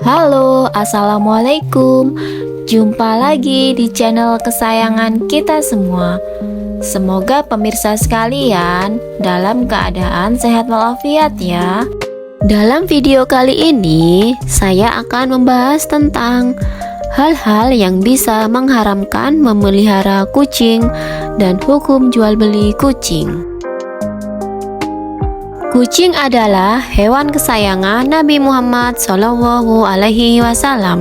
Halo, assalamualaikum. Jumpa lagi di channel kesayangan kita semua. Semoga pemirsa sekalian dalam keadaan sehat walafiat ya. Dalam video kali ini, saya akan membahas tentang hal-hal yang bisa mengharamkan memelihara kucing dan hukum jual beli kucing. Kucing adalah hewan kesayangan Nabi Muhammad SAW,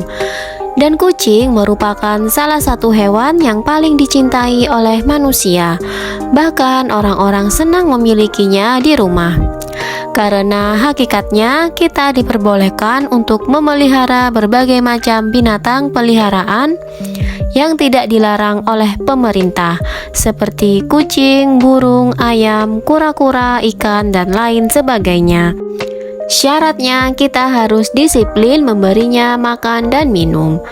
dan kucing merupakan salah satu hewan yang paling dicintai oleh manusia. Bahkan orang-orang senang memilikinya di rumah. Karena hakikatnya kita diperbolehkan untuk memelihara berbagai macam binatang peliharaan yang tidak dilarang oleh pemerintah, seperti kucing, burung, ayam, kura-kura, ikan, dan lain sebagainya. Syaratnya kita harus disiplin memberinya makan dan minum.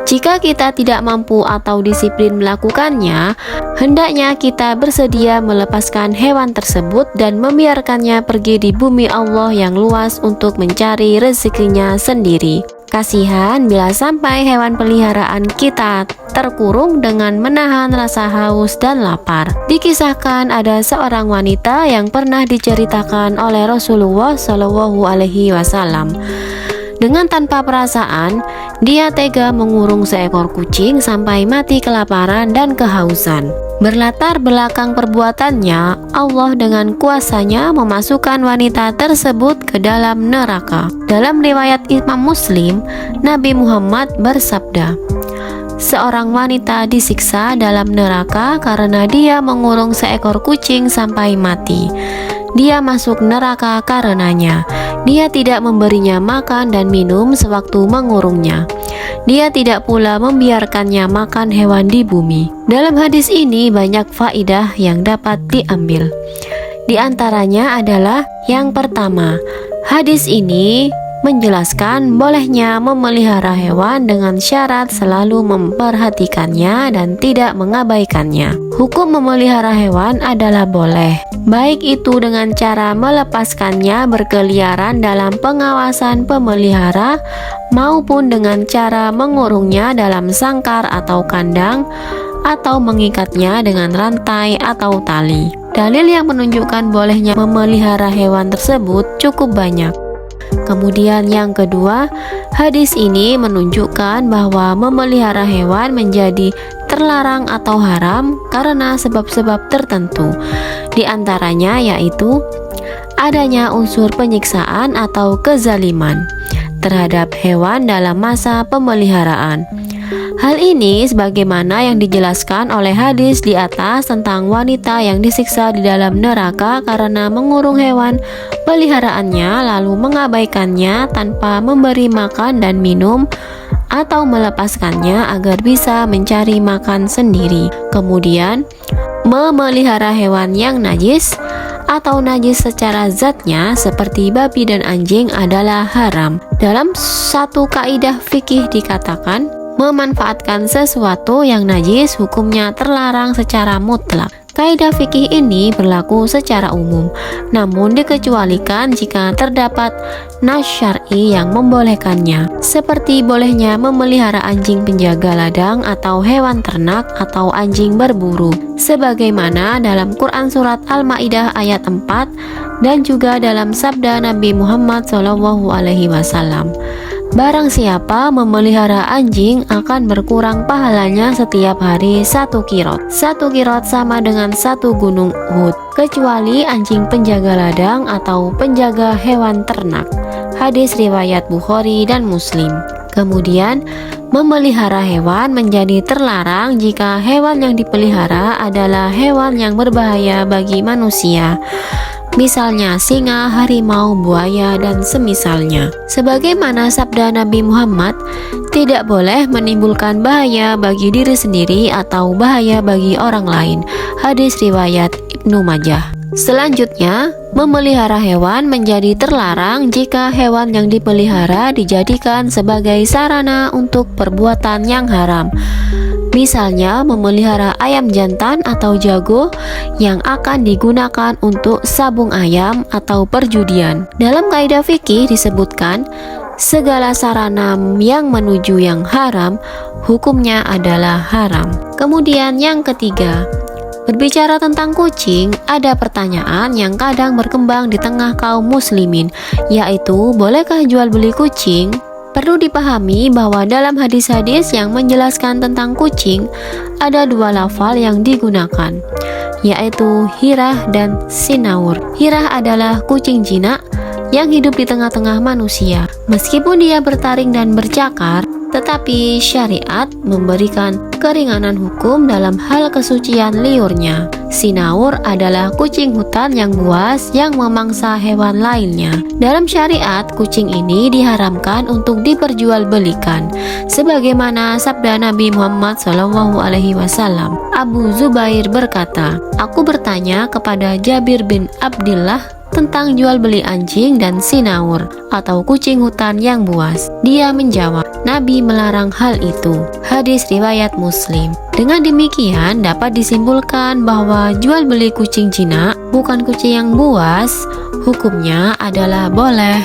Jika kita tidak mampu atau disiplin melakukannya, hendaknya kita bersedia melepaskan hewan tersebut dan membiarkannya pergi di bumi Allah yang luas untuk mencari rezekinya sendiri. Kasihan bila sampai hewan peliharaan kita terkurung dengan menahan rasa haus dan lapar. Dikisahkan ada seorang wanita yang pernah diceritakan oleh Rasulullah SAW. Dengan tanpa perasaan, dia tega mengurung seekor kucing sampai mati kelaparan dan kehausan. Berlatar belakang perbuatannya, Allah dengan kuasanya memasukkan wanita tersebut ke dalam neraka. Dalam riwayat Imam Muslim, Nabi Muhammad bersabda, seorang wanita disiksa dalam neraka karena dia mengurung seekor kucing sampai mati. Dia masuk neraka karenanya. Dia tidak memberinya makan dan minum sewaktu mengurungnya. Dia tidak pula membiarkannya makan hewan di bumi. Dalam hadis ini banyak faidah yang dapat diambil. Di antaranya adalah yang pertama, hadis ini menjelaskan bolehnya memelihara hewan dengan syarat selalu memperhatikannya dan tidak mengabaikannya. Hukum memelihara hewan adalah boleh, baik itu dengan cara melepaskannya berkeliaran dalam pengawasan pemelihara maupun dengan cara mengurungnya dalam sangkar atau kandang atau mengikatnya dengan rantai atau tali. Dalil yang menunjukkan bolehnya memelihara hewan tersebut cukup banyak. Kemudian yang kedua, hadis ini menunjukkan bahwa memelihara hewan menjadi terlarang atau haram karena sebab-sebab tertentu. Di antaranya yaitu adanya unsur penyiksaan atau kezaliman terhadap hewan dalam masa pemeliharaan. Hal ini sebagaimana yang dijelaskan oleh hadis di atas tentang wanita yang disiksa di dalam neraka karena mengurung hewan peliharaannya lalu mengabaikannya tanpa memberi makan dan minum atau melepaskannya agar bisa mencari makan sendiri. Kemudian, memelihara hewan yang najis atau najis secara zatnya seperti babi dan anjing adalah haram. Dalam satu kaidah fikih dikatakan, memanfaatkan sesuatu yang najis hukumnya terlarang secara mutlak. Kaidah fikih ini berlaku secara umum, namun dikecualikan jika terdapat nas syar'i yang membolehkannya, seperti bolehnya memelihara anjing penjaga ladang atau hewan ternak atau anjing berburu, sebagaimana dalam Quran Surat Al-Ma'idah ayat 4 dan juga dalam sabda Nabi Muhammad SAW. Barang siapa memelihara anjing akan berkurang pahalanya setiap hari 1 kirot. 1 kirot sama dengan 1 gunung Uhud, kecuali anjing penjaga ladang atau penjaga hewan ternak. Hadis riwayat Bukhari dan Muslim. Kemudian, memelihara hewan menjadi terlarang jika hewan yang dipelihara adalah hewan yang berbahaya bagi manusia. Misalnya singa, harimau, buaya, dan semisalnya. Sebagaimana sabda Nabi Muhammad, tidak boleh menimbulkan bahaya bagi diri sendiri atau bahaya bagi orang lain. Hadis riwayat Ibnu Majah. Selanjutnya, memelihara hewan menjadi terlarang jika hewan yang dipelihara dijadikan sebagai sarana untuk perbuatan yang haram. Misalnya memelihara ayam jantan atau jago yang akan digunakan untuk sabung ayam atau perjudian. Dalam kaidah fikih disebutkan, segala sarana yang menuju yang haram, hukumnya adalah haram. Kemudian yang ketiga, berbicara tentang kucing, ada pertanyaan yang kadang berkembang di tengah kaum muslimin, yaitu bolehkah jual beli kucing? Perlu dipahami bahwa dalam hadis-hadis yang menjelaskan tentang kucing, ada dua lafal yang digunakan, yaitu hirah dan sinaur. Hirah adalah kucing jinak yang hidup di tengah-tengah manusia. Meskipun dia bertaring dan bercakar, tetapi syariat memberikan keringanan hukum dalam hal kesucian liurnya. Sinaur adalah kucing hutan yang buas yang memangsa hewan lainnya. Dalam syariat, kucing ini diharamkan untuk diperjualbelikan, sebagaimana sabda Nabi Muhammad SAW. Abu Zubair berkata, "Aku bertanya kepada Jabir bin Abdillah tentang jual beli anjing dan sinaur atau kucing hutan yang buas. Dia menjawab, Nabi melarang hal itu." Hadis riwayat Muslim. Dengan demikian dapat disimpulkan bahwa jual beli kucing jinak, bukan kucing yang buas, hukumnya adalah boleh.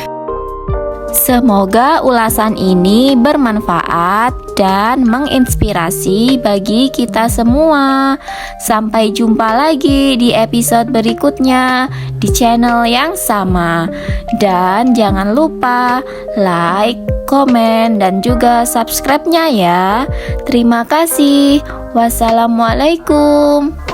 Semoga ulasan ini bermanfaat dan menginspirasi bagi kita semua. Sampai jumpa lagi di episode berikutnya di channel yang sama. Dan jangan lupa like, komen, dan juga subscribe-nya ya. Terima kasih. Wassalamualaikum.